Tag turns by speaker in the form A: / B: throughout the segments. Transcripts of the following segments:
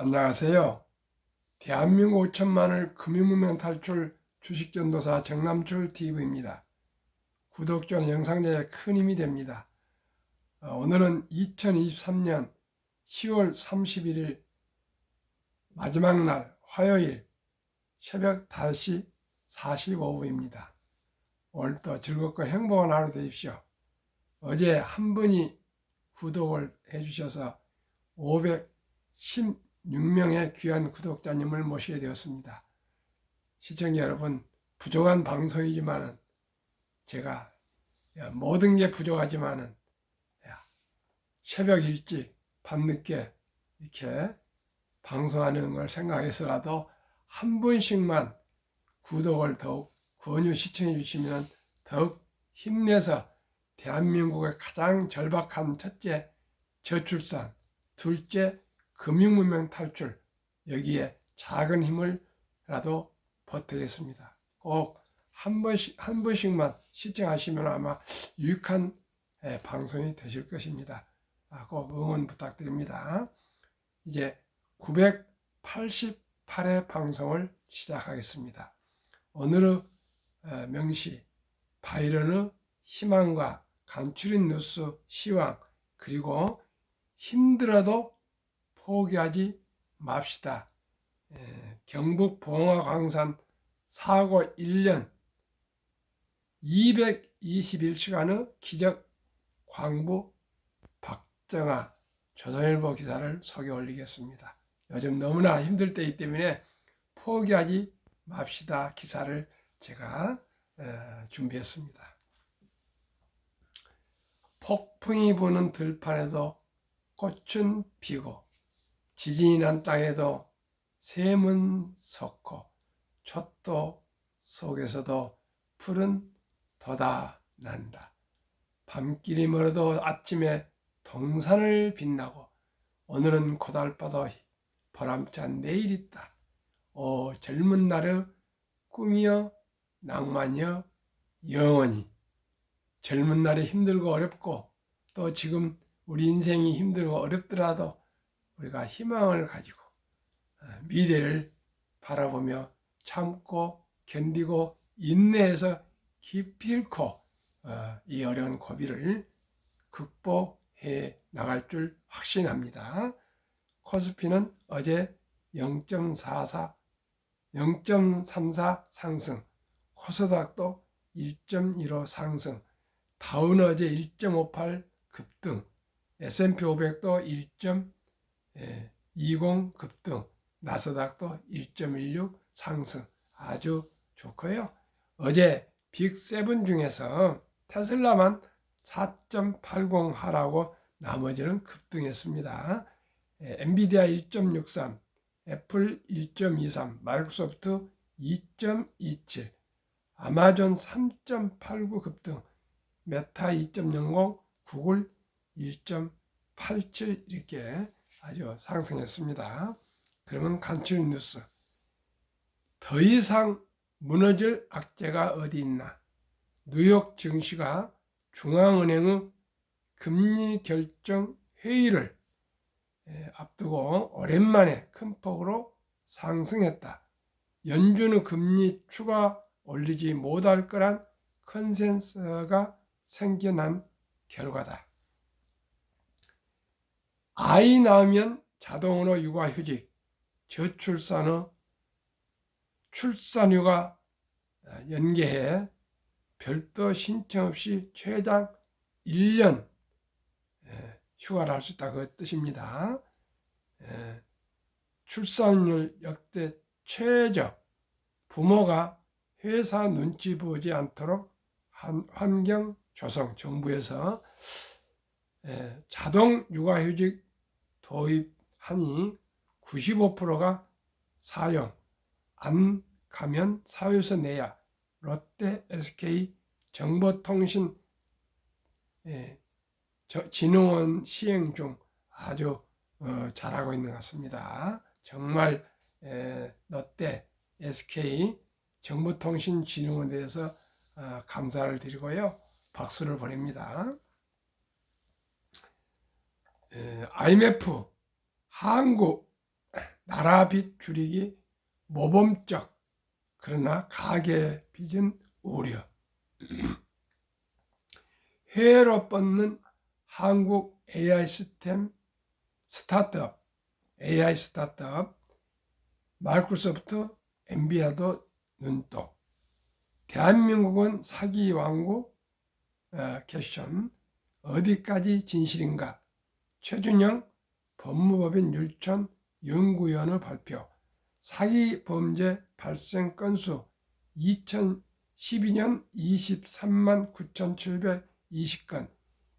A: 안녕하세요. 대한민국 5천만을 금융무명 탈출 주식전도사 정남출 TV입니다. 구독 전 영상 제작에 큰 힘이 됩니다. 오늘은 2023년 10월 31일 마지막 날 화요일 새벽 5시 45분입니다. 오늘도 즐겁고 행복한 하루 되십시오. 어제 한 분이 구독을 해주셔서 516명의 귀한 구독자님을 모시게 되었습니다. 시청자 여러분, 부족한 방송이지만은 제가 모든 게 부족하지만은 새벽 일찍 밤늦게 이렇게 방송하는 걸 생각해서라도 한 분씩만 구독을 더욱 권유 시청해 주시면 더욱 힘내서 대한민국의 가장 절박한 첫째 저출산, 둘째 금융문명 탈출, 여기에 작은 힘을라도 보태겠습니다. 꼭 한 분씩만 시청하시면 아마 유익한 방송이 되실 것입니다. 꼭 응원 부탁드립니다. 이제 988회 방송을 시작하겠습니다. 오늘의 명시, 바이런의 희망과 간추린 뉴스 시황, 그리고 힘들어도 포기하지 맙시다. 경북 봉화 광산 사고 1년 221시간의 기적 광부 박정아 조선일보 기사를 소개 올리겠습니다. 요즘 너무나 힘들 때이기 때문에 포기하지 맙시다 기사를 제가 준비했습니다. 폭풍이 부는 들판에도 꽃은 피고 지진이 난 땅에도 샘은 솟고 촛도 속에서도 푸른 돋아난다. 밤길이 멀어도 아침에 동산을 빛나고 오늘은 고달파도 보람찬 내일 있다. 오 젊은 날의 꿈이여 낭만이여 영원히. 젊은 날이 힘들고 어렵고 또 지금 우리 인생이 힘들고 어렵더라도 우리가 희망을 가지고 미래를 바라보며 참고 견디고 인내해서 기필코 이 어려운 고비를 극복해 나갈 줄 확신합니다. 코스피는 어제 0.34 상승, 코스닥도 1.15 상승, 다우는 어제 1.58 급등, S&P 500도 1.20 급등, 나스닥도 1.16 상승, 아주 좋고요. 어제 빅7 중에서 테슬라만 4.80 하락하고 나머지는 급등했습니다. 엔비디아 1.63, 애플 1.23, 마이크로소프트 2.27, 아마존 3.89 급등, 메타 2.00, 구글 1.87 이렇게 아주 상승했습니다. 그러면 간추린 뉴스. 더 이상 무너질 악재가 어디 있나? 뉴욕 증시가 중앙은행의 금리 결정 회의를 앞두고 오랜만에 큰 폭으로 상승했다. 연준의 금리 추가 올리지 못할 거란 컨센서스가 생겨난 결과다. 아이 낳으면 자동으로 육아휴직, 저출산의 출산휴가 연계해 별도 신청 없이 최장 1년 휴가를 할 수 있다 그 뜻입니다. 출산율 역대 최저, 부모가 회사 눈치 보지 않도록 환경 조성, 정부에서 자동 육아휴직 도입하니 95%가 사용, 안 가면 사회에서 내야. 롯데, SK, 정보통신 진흥원 시행 중 아주 잘하고 있는 것 같습니다. 정말 롯데, SK, 정보통신진흥원에 대해서 감사를 드리고요. 박수를 보냅니다. IMF 한국 나라 빚 줄이기 모범적 그러나 가계 빚은 우려. 해외로 뻗는 한국 AI 시스템 스타트업, AI 스타트업, 마이크로소프트, 엔비디아도 눈독. 대한민국은 사기 왕국 퀘스천 어디까지 진실인가? 최준영 법무법인 율촌 연구위원회 발표. 사기 범죄 발생 건수 2012년 23만 9,720건,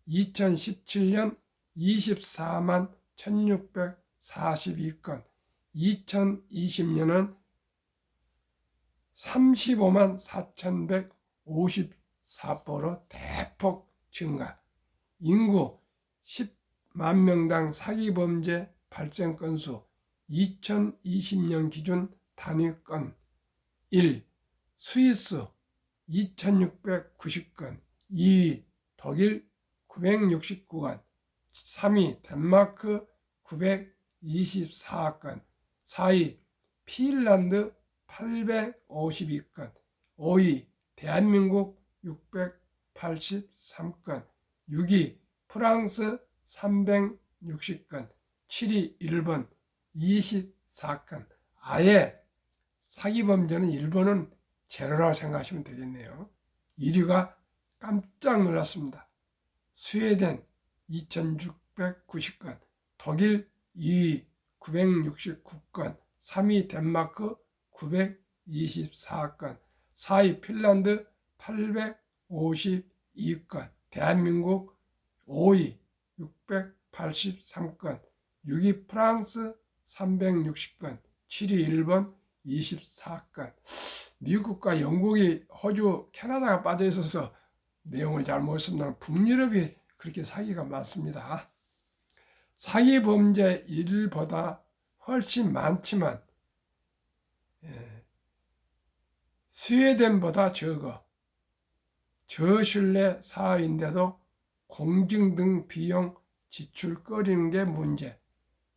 A: 2017년 24만 1,642건, 2020년은 35만 4,154%로 대폭 증가. 인구 10만 명당 사기 범죄 발생 건수 2020년 기준 단위건 1. 스위스 2,690건, 2위 독일 969건, 3위 덴마크 924건, 4위 핀란드 852건, 5위 대한민국 683건, 6위 프랑스 360건, 7위 일본 24건. 아예 사기 범죄는 일본은 제로라고 생각하시면 되겠네요. 1위가 깜짝 놀랐습니다. 스웨덴 2,690건, 독일 2위 969건, 3위 덴마크 924건, 4위 핀란드 852건, 대한민국 5위 683건, 6위 프랑스 360건, 7위 일본 24건. 미국과 영국이, 호주, 캐나다가 빠져 있어서 내용을 잘 모르겠습니다. 북유럽이 그렇게 사기가 많습니다. 사기 범죄 일보다 훨씬 많지만 스웨덴보다 적어. 저신뢰 사업인데도 공증 등 비용 지출거리는 게 문제.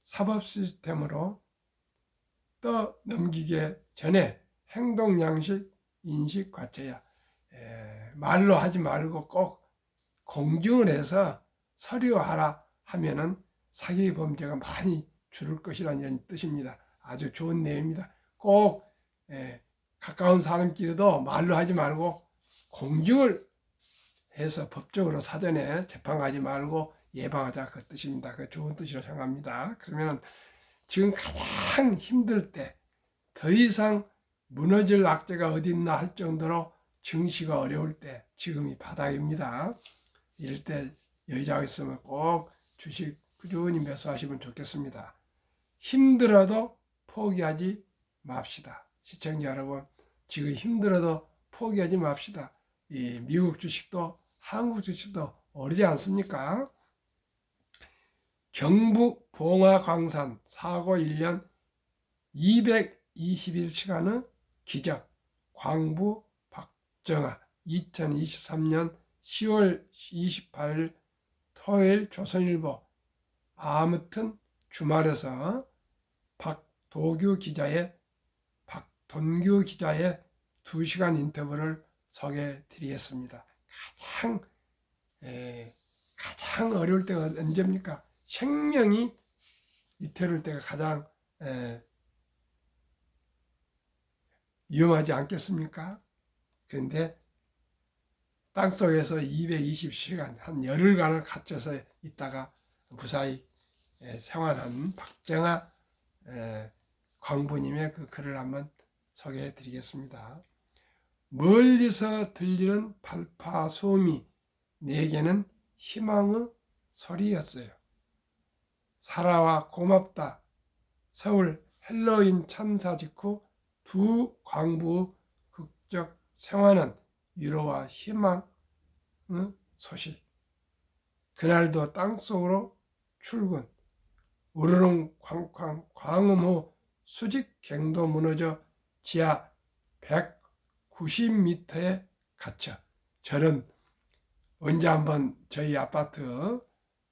A: 사법 시스템으로 떠넘기기 전에 행동 양식 인식 과체야. 말로 하지 말고 꼭 공증을 해서 서류화하라 하면은 사기 범죄가 많이 줄을 것이라는 이런 뜻입니다. 아주 좋은 내용입니다. 꼭 가까운 사람끼리도 말로 하지 말고 공증을 해서 법적으로 사전에 재판 가지 말고 예방하자, 그 뜻입니다. 그 좋은 뜻이라고 생각합니다. 그러면 지금 가장 힘들 때, 더 이상 무너질 악재가 어디 있나 할 정도로 증시가 어려울 때 지금이 바닥입니다. 이럴 때 여유자가 있으면 꼭 주식 꾸준히 매수하시면 좋겠습니다. 힘들어도 포기하지 맙시다. 시청자 여러분, 지금 힘들어도 포기하지 맙시다. 이 미국 주식도 한국 주식도 오르지 않습니까? 경북 봉화광산 사고 1년 221시간의 기적. 광부 박정아. 2023년 10월 28일 토요일 조선일보. 아무튼 주말에서 박동규 기자의 2시간 인터뷰를 소개해 드리겠습니다. 가장 어려울 때가 언제입니까? 생명이 위태로울 때가 가장 위험하지 않겠습니까? 그런데 땅속에서 220시간, 한 열흘간을 갇혀서 있다가 무사히 생활한 박정아 광부님의 그 글을 한번 소개해 드리겠습니다. 멀리서 들리는 발파 소음이 내게는 희망의 소리였어요. 살아와 고맙다. 서울 헬로윈 참사 직후 두 광부의 극적 생화는 위로와 희망의 소식. 그날도 땅속으로 출근. 우르릉 쾅쾅 광음 후 수직 갱도 무너져 지하 190m에 갇혀. 저는 언제 한번 저희 아파트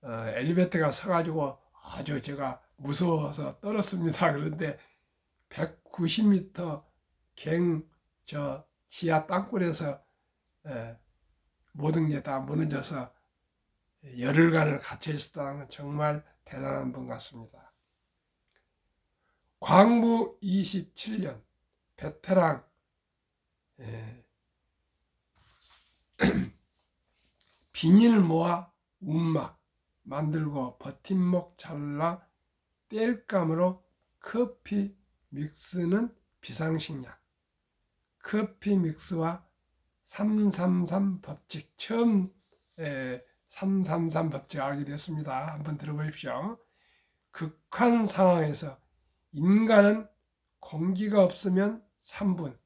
A: 엘리베이터가 서가지고 아주 제가 무서워서 떨었습니다. 그런데 190m 저 지하 땅굴에서 모든 게 다 무너져서 열흘간을 갇혀 있었다는 건 정말 대단한 분 같습니다. 광부 27년 베테랑 비닐 모아 움막 만들고 버팀목 잘라 땔감으로 커피 믹스는 비상식량. 커피 믹스와 333 법칙 처음 333 법칙 알게 됐습니다. 한번 들어보십시오. 극한 상황에서 인간은 공기가 없으면 3분,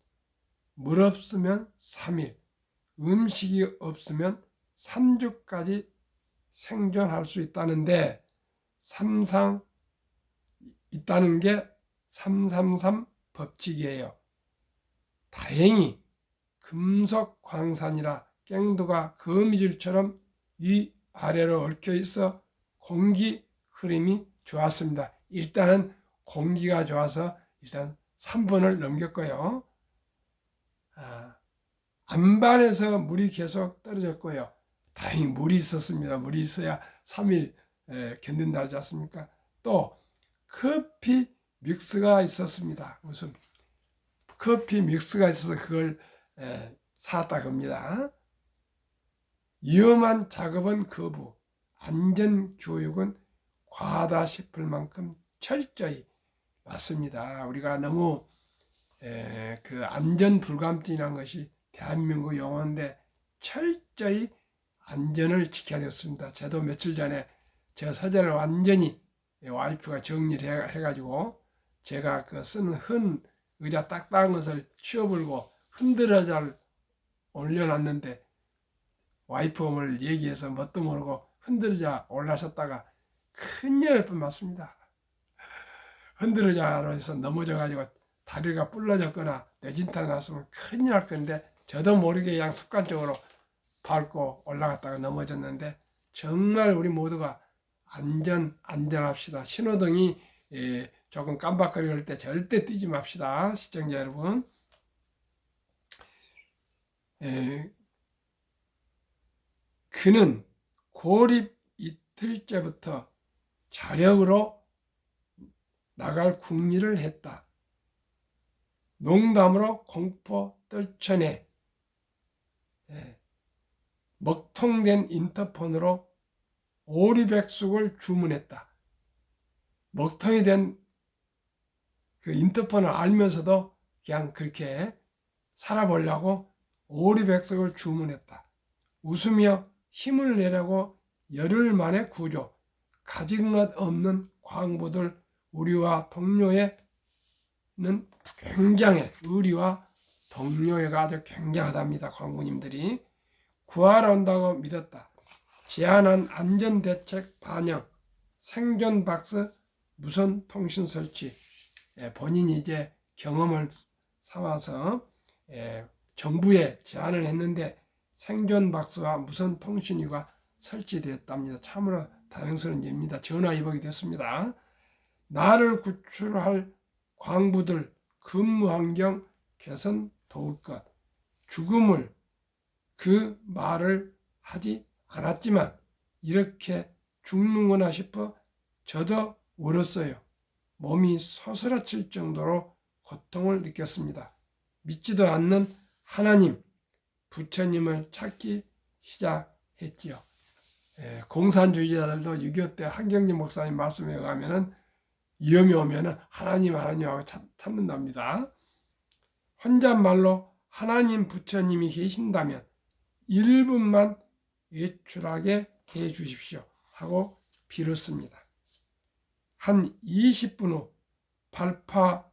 A: 물 없으면 3일, 음식이 없으면 3주까지 생존할 수 있다는데 있다는 게 333 법칙이에요. 다행히 금속 광산이라 갱도가 거미줄처럼 위아래로 얽혀 있어 공기 흐름이 좋았습니다. 일단은 공기가 좋아서 일단 3분을 넘겼고요. 안반에서 물이 계속 떨어졌고요. 다행히 물이 있었습니다. 물이 있어야 3일 견딘다 하지 않습니까? 또 커피 믹스가 있었습니다. 무슨 커피 믹스가 있어서 그걸 살았다 겁니다. 위험한 작업은 거부, 안전 교육은 과하다 싶을 만큼 철저히 맞습니다. 우리가 너무 그 안전 불감증이라는 것이 대한민국 용어인데 철저히 안전을 지켜야 되었습니다. 저도 며칠 전에 제 서재를 완전히 와이프가 정리를 해가지고 제가 그 쓰는 의자 딱딱한 것을 치워버리고 흔들어잘 올려놨는데 와이프 오늘 얘기해서 뭣도 모르고 흔들어자 올라섰다가 큰일 날 뻔맞습니다. 흔들어자로 해서 넘어져가지고 다리가 부러졌거나 뇌진탕이 났으면 큰일 날 건데 저도 모르게 그냥 습관적으로 밟고 올라갔다가 넘어졌는데 정말 우리 모두가 안전합시다. 신호등이 조금 깜박거릴 때 절대 뛰지 맙시다. 시청자 여러분. 그는 고립 이틀째부터 자력으로 나갈 궁리를 했다. 농담으로 공포 떨쳐내 먹통된 인터폰으로 오리백숙을 주문했다. 먹통이 된 그 인터폰을 알면서도 그냥 그렇게 살아보려고 오리백숙을 주문했다. 웃으며 힘을 내려고 열흘 만에 구조. 가진 것 없는 광부들 우리와 동료애는 굉장해. 의리와 동료애가 아주 굉장하답니다. 광부님들이 구하러 온다고 믿었다. 제안한 안전대책 반영, 생존박스 무선 통신 설치. 본인이 이제 경험을 삼아서 정부에 제안을 했는데 생존박스와 무선 통신위가 설치되었답니다. 참으로 다행스러운 일입니다. 전화위복이 됐습니다. 나를 구출할 광부들 근무환경 개선 도울 것. 죽음을 그 말을 하지 않았지만 이렇게 죽는구나 싶어 저도 울었어요. 몸이 소스라칠 정도로 고통을 느꼈습니다. 믿지도 않는 하나님, 부처님을 찾기 시작했지요. 공산주의자들도 6.25 때 한경진 목사님 말씀에 의하면 위험이 오면 하나님 하고 찾는답니다. 혼잣말로 하나님 부처님이 계신다면 1분만 외출하게 해 주십시오 하고 빌었습니다. 한 20분 후 발파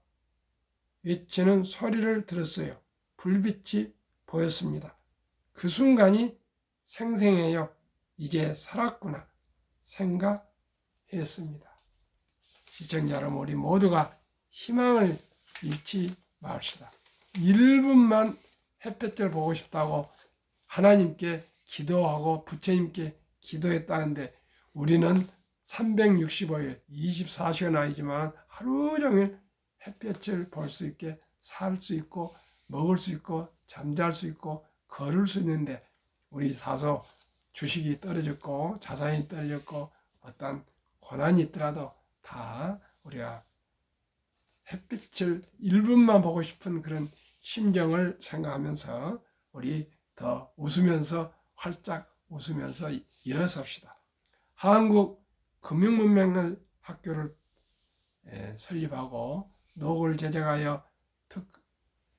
A: 외치는 소리를 들었어요. 불빛이 보였습니다. 그 순간이 생생해요. 이제 살았구나 생각했습니다. 시청자 여러분, 우리 모두가 희망을 잃지 맙시다. 1분만 햇볕을 보고 싶다고 하나님께 기도하고 부처님께 기도했다는데 우리는 365일 24시간 아니지만 하루 종일 햇볕을 볼 수 있게 살 수 있고 먹을 수 있고 잠잘 수 있고 걸을 수 있는데 우리 다소 주식이 떨어졌고 자산이 떨어졌고 어떤 고난이 있더라도 다 우리가 햇빛을 1분만 보고 싶은 그런 심정을 생각하면서 우리 더 웃으면서 활짝 웃으면서 일어섭시다. 한국 금융문맹을 학교를 설립하고 녹을 제작하여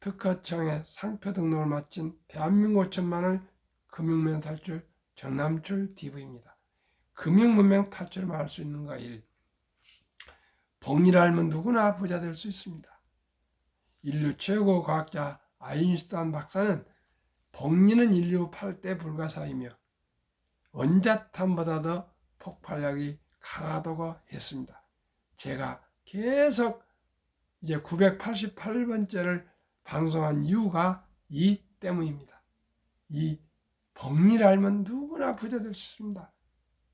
A: 특허청에 상표 등록을 마친 대한민국 천만을 금융문맹 탈출 정남출 DV입니다. 금융문맹 탈출을 말할 수 있는 거 1. 복리를 알면 누구나 부자 될 수 있습니다. 인류 최고 과학자 아인슈타인 박사는 복리는 인류 8대 불가사이며 원자탄보다 더 폭발력이 강하다고 했습니다. 제가 계속 이제 988번째를 방송한 이유가 이 때문입니다. 이 복리를 알면 누구나 부자 될 수 있습니다.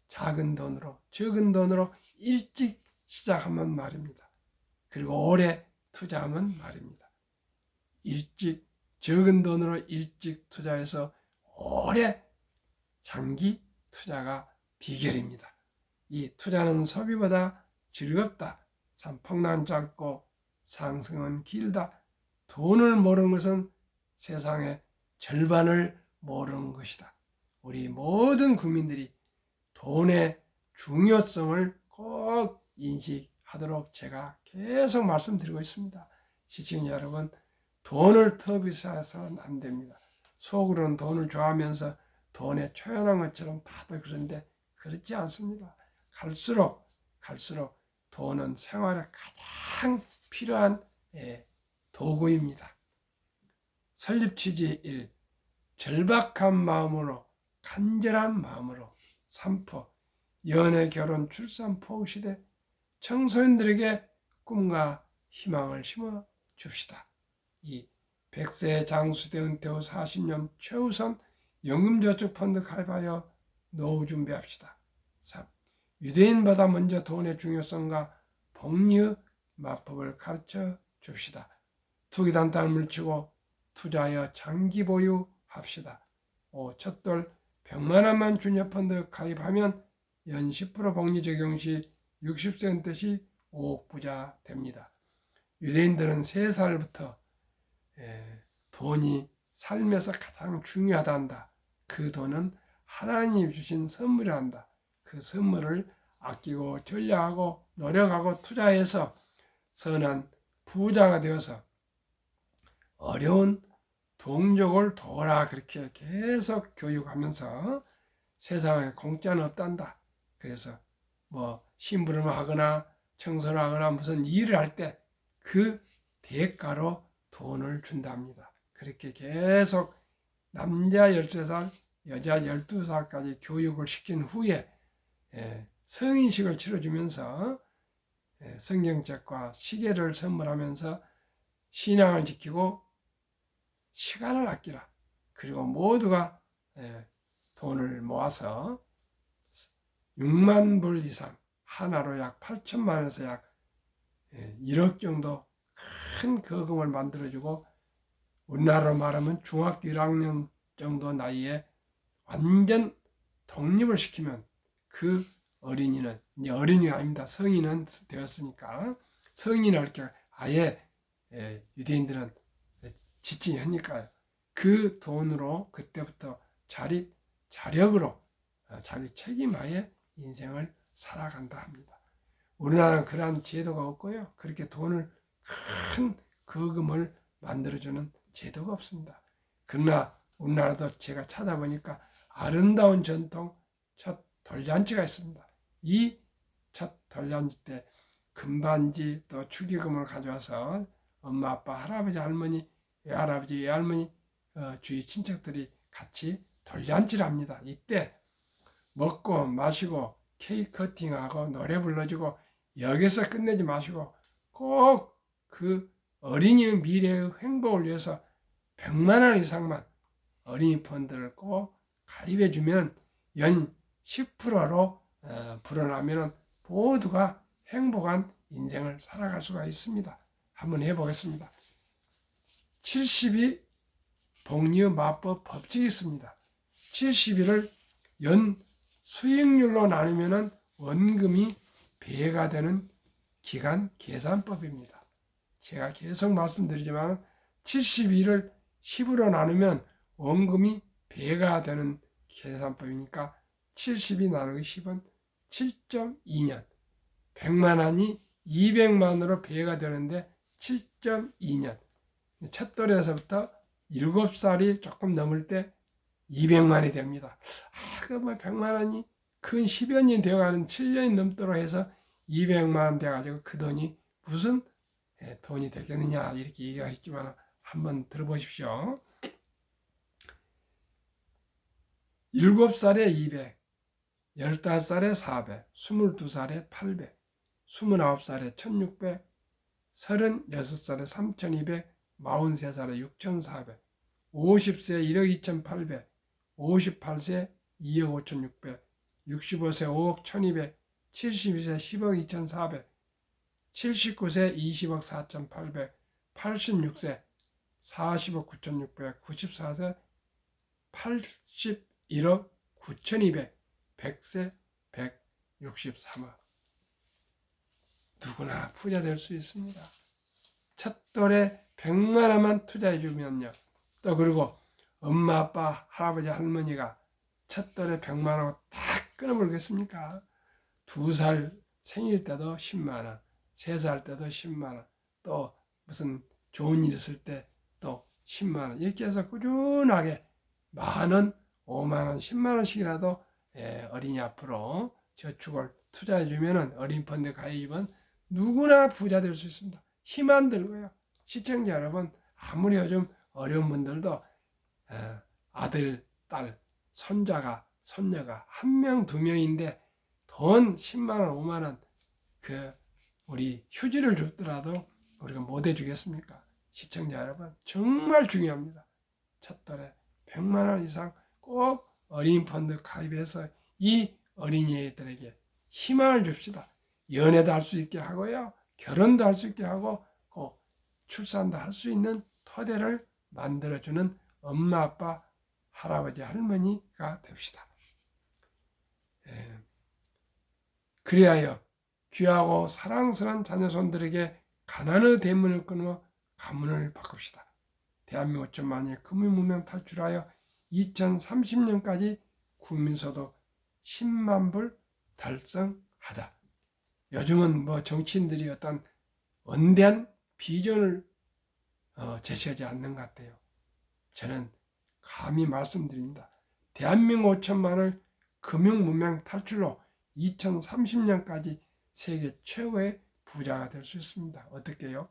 A: 작은 돈으로 적은 돈으로 일찍 시작하면 말입니다. 그리고 오래 투자하면 말입니다. 일찍 적은 돈으로 일찍 투자해서 오래 장기 투자가 비결입니다. 이 투자는 소비보다 즐겁다. 산폭락은 짧고 상승은 길다. 돈을 모르는 것은 세상의 절반을 모르는 것이다. 우리 모든 국민들이 돈의 중요성을 꼭 인식하도록 제가 계속 말씀드리고 있습니다. 시청자 여러분, 돈을 더 비싸서는 안 됩니다. 속으로는 돈을 좋아하면서 돈에 초연한 것처럼 다들 그런데 그렇지 않습니다. 갈수록 돈은 생활에 가장 필요한 도구입니다. 설립 취지 1. 절박한 마음으로 간절한 마음으로 3포 연애, 결혼, 출산, 포 시대 청소년들에게 꿈과 희망을 심어 줍시다. 2. 100세 장수대 은퇴 후 40년 최우선 연금저축펀드 가입하여 노후 준비합시다. 3. 유대인보다 먼저 돈의 중요성과 복리의 마법을 가르쳐 줍시다. 투기단단을 물치고 투자하여 장기 보유합시다. 5. 첫돌 100만 원만 주녀펀드 가입하면 연 10% 복리 적용 시 60세 은퇴 시 5억 부자 됩니다. 유대인들은 3살부터 돈이 삶에서 가장 중요하다 한다. 그 돈은 하나님이 주신 선물이라 한다. 그 선물을 아끼고 전략하고 노력하고 투자해서 선한 부자가 되어서 어려운 동족을 도와라 그렇게 계속 교육하면서 세상에 공짜는 없단다. 그래서 뭐 심부름을 하거나 청소를 하거나 무슨 일을 할 때 그 대가로 돈을 준답니다. 그렇게 계속 남자 13살, 여자 12살까지 교육을 시킨 후에 성인식을 치러주면서 성경책과 시계를 선물하면서 신앙을 지키고 시간을 아끼라. 그리고 모두가 돈을 모아서 6만 불 이상, 하나로 약 8천만 원에서 약 1억 정도 큰 거금을 만들어주고 우리나라로 말하면 중학교 1학년 정도 나이에 완전 독립을 시키면 그 어린이는 이제 어린이가 아닙니다. 성인은 되었으니까 성인을 이렇게 아예 유대인들은 지칭이 하니까요. 그 돈으로 그때부터 자력으로 자기 책임하에 인생을 살아간다 합니다. 우리나라는 그러한 제도가 없고요. 그렇게 돈을 큰 거금을 만들어주는 제도가 없습니다. 그러나 우리나라도 제가 찾아보니까 아름다운 전통 첫 돌잔치가 있습니다. 이 첫 돌잔치 때 금반지 또 축의금을 가져와서 엄마, 아빠, 할아버지, 할머니, 외할아버지, 외할머니, 주위 친척들이 같이 돌잔치를 합니다. 이때 먹고 마시고 케이크 커팅하고 노래 불러주고 여기서 끝내지 마시고 꼭 그 어린이의 미래의 행복을 위해서 100만 원 이상만 어린이 펀드를 꼭 가입해 주면 연 10%로 불어나면 모두가 행복한 인생을 살아갈 수가 있습니다. 한번 해보겠습니다. 72 복리의 마법 법칙이 있습니다. 72를 연 수익률로 나누면 원금이 배가 되는 기간 계산법입니다. 제가 계속 말씀드리지만 72를 10으로 나누면 원금이 배가 되는 계산법이니까 72 나누기 10은 7.2년, 100만 원이 200만으로 배가 되는데 7.2년, 첫 돌에서부터 7살이 조금 넘을 때 200만이 됩니다. 뭐 100만 원이 근 10여 년이 되어가는 7년이 넘도록 해서 200만 돼가지고 그 돈이 무슨 돈이 되겠느냐 이렇게 얘기하셨지만 한번 들어보십시오. 7살에 200, 15살에 400, 22살에 800, 29살에 1600, 36살에 3200, 43살에 6400, 50세 1억 2800, 58세 2억 5600, 65세 5억 1200, 72세 10억 2400, 79세 20억 4800, 86세 40억 9600, 94세 81억 9200, 100세 163억. 누구나 부자 될 수 있습니다. 첫 돌에 100만 원만 투자해 주면요. 또 그리고 엄마, 아빠, 할아버지, 할머니가 첫 돌에 100만 원 딱 끊어버리겠습니까? 2살 생일 때도 10만 원, 3살 때도 10만 원, 또 무슨 좋은 일 있을 때 또 10만 원 이렇게 해서 꾸준하게 만 원, 5만 원, 10만 원씩이라도 어린이 앞으로 저축을 투자해 주면은 어린 펀드 가입은 누구나 부자 될 수 있습니다. 힘 안 들고요. 시청자 여러분, 아무리 요즘 어려운 분들도 아들, 딸, 손자가, 손녀가 1명, 2명인데 돈 10만 원, 5만 원 우리 휴지를 줬더라도 우리가 못 해주겠습니까? 시청자 여러분, 정말 중요합니다. 첫 달에 100만 원 이상 꼭 어린이 펀드 가입해서 이 어린이들에게 희망을 줍시다. 연애도 할 수 있게 하고요. 결혼도 할 수 있게 하고 꼭 출산도 할 수 있는 토대를 만들어주는 엄마, 아빠, 할아버지, 할머니가 됩시다. 그리하여 귀하고 사랑스러운 자녀손들에게 가난의 대문을 끊어 가문을 바꿉시다. 대한민국 5천만의 금융문명 탈출하여 2030년까지 국민소득 10만 불 달성하자. 요즘은 뭐 정치인들이 어떤 원대한 비전을 제시하지 않는 것 같아요. 저는 감히 말씀드립니다. 대한민국 5천만을 금융문명 탈출로 2030년까지 세계 최고의 부자가 될 수 있습니다. 어떻게요?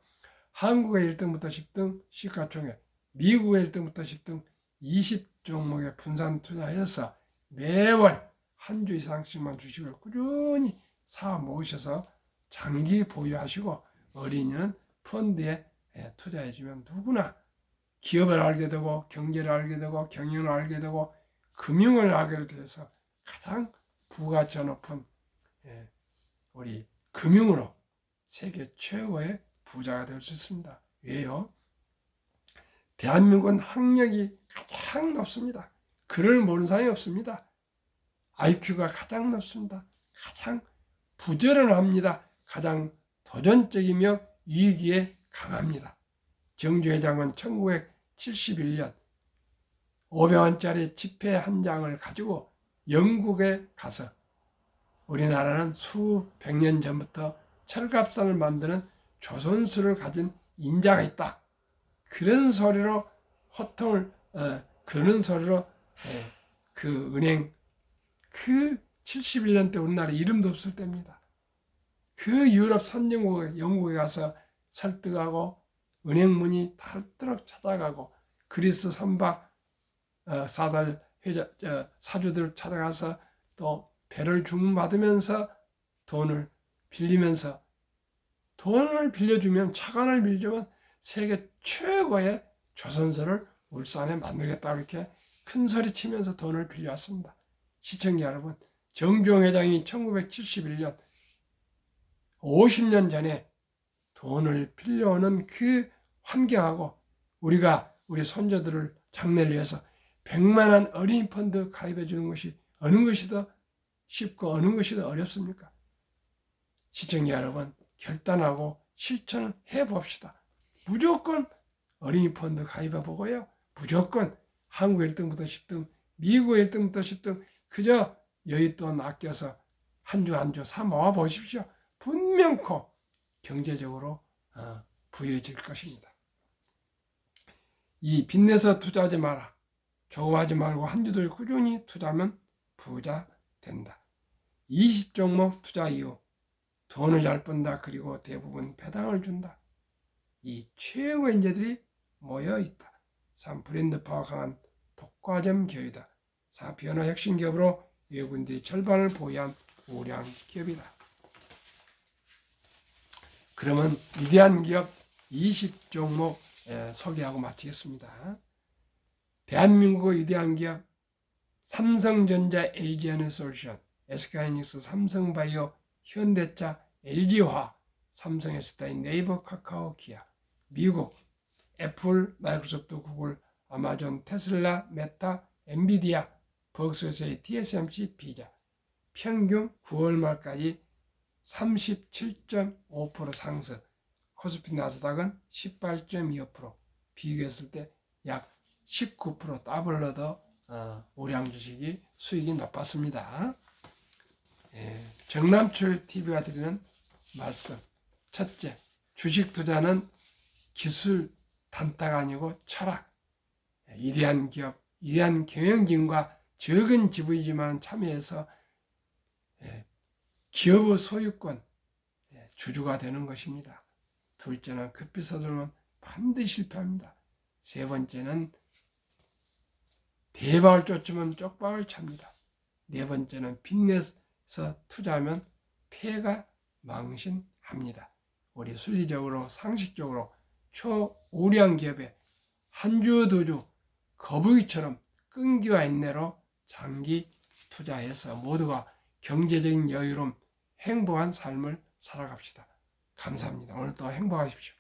A: 한국의 1등부터 10등 시가총액, 미국의 1등부터 10등 20종목에 분산 투자해서 매월 한 주 이상씩만 주식을 꾸준히 사 모으셔서 장기 보유하시고 어린이는 펀드에 투자해주면 누구나 기업을 알게 되고 경제를 알게 되고 경영을 알게 되고 금융을 알게 돼서 가장 부가치가 높은 우리 금융으로 세계 최고의 부자가 될 수 있습니다. 왜요? 대한민국은 학력이 가장 높습니다. 글을 모르는 사람이 없습니다. IQ가 가장 높습니다. 가장 부지런합니다. 가장 도전적이며 위기에 강합니다. 정주 회장은 1971년 500원짜리 지폐 한 장을 가지고 영국에 가서 우리나라는 수백 년 전부터 철갑산을 만드는 조선술을 가진 인자가 있다. 그런 소리로 호통을 그런 소리로 그 은행 71년 때 우리나라 이름도 없을 때입니다. 그 유럽 선진국 영국에 가서 설득하고 은행문이 닳도록 찾아가고 그리스 선박 사달 사주들 찾아가서 또 배를 주문받으면서 돈을 빌리면서 돈을 빌려주면 차관을 빌려주면 세계 최고의 조선소를 울산에 만들겠다 이렇게 큰 소리 치면서 돈을 빌려왔습니다. 시청자 여러분, 정주영 회장이 1971년 50년 전에 돈을 빌려오는 그 환경하고 우리가 우리 손자들을 장래를 위해서 100만 원 어린이 펀드 가입해 주는 것이 어느 것이 더 쉽고 어느 것이 더 어렵습니까? 시청자 여러분, 결단하고 실천을 해봅시다. 무조건 어린이 펀드 가입해 보고요. 무조건 한국 1등부터 10등, 미국 1등부터 10등 그저 여윳돈 아껴서 한 주 한 주 사 모아 보십시오. 분명코 경제적으로 부유해질 것입니다. 이 빚내서 투자하지 마라. 조급하지 말고 한 주도 꾸준히 투자하면 부자 된다. 20종목 투자 이후 돈을 잘 번다. 그리고 대부분 배당을 준다. 이 최고의 인재들이 모여 있다. 3. 브랜드 파워 강한 독과점 기업이다. 4. 변화 혁신 기업으로 외국인들이 절반을 보유한 우량 기업이다. 그러면 위대한 기업 20종목 소개하고 마치겠습니다. 대한민국의 위대한 기업 삼성전자, LG에너지솔루션, SK하이닉스, 삼성바이오, 현대차, LG화, 삼성에스타인, 네이버, 카카오, 기아, 미국 애플, 마이크로소프트, 구글, 아마존, 테슬라, 메타, 엔비디아, 버크셔일, TSMC, 피자. 평균 9월 말까지 37.5% 상승. 코스피 나스닥은 18.25%. 비교했을 때 약 19% 더블로 더 우량 주식이 수익이 높았습니다. 정남출 TV가 드리는 말씀. 첫째, 주식 투자는 기술 단타가 아니고 철학. 위대한 기업, 위대한 경영진과 적은 지분이지만 참여해서 기업의 소유권, 주주가 되는 것입니다. 둘째는 급히 서두르면 반드시 실패합니다. 세 번째는 대박을 쫓으면 쪽박을 찹니다. 네 번째는 빚내서 투자하면 폐가 망신합니다. 우리 순리적으로 상식적으로 초우량 기업에 한 주, 두 주 거북이처럼 끈기와 인내로 장기 투자해서 모두가 경제적인 여유로움, 행복한 삶을 살아갑시다. 감사합니다. 오늘도 행복하십시오.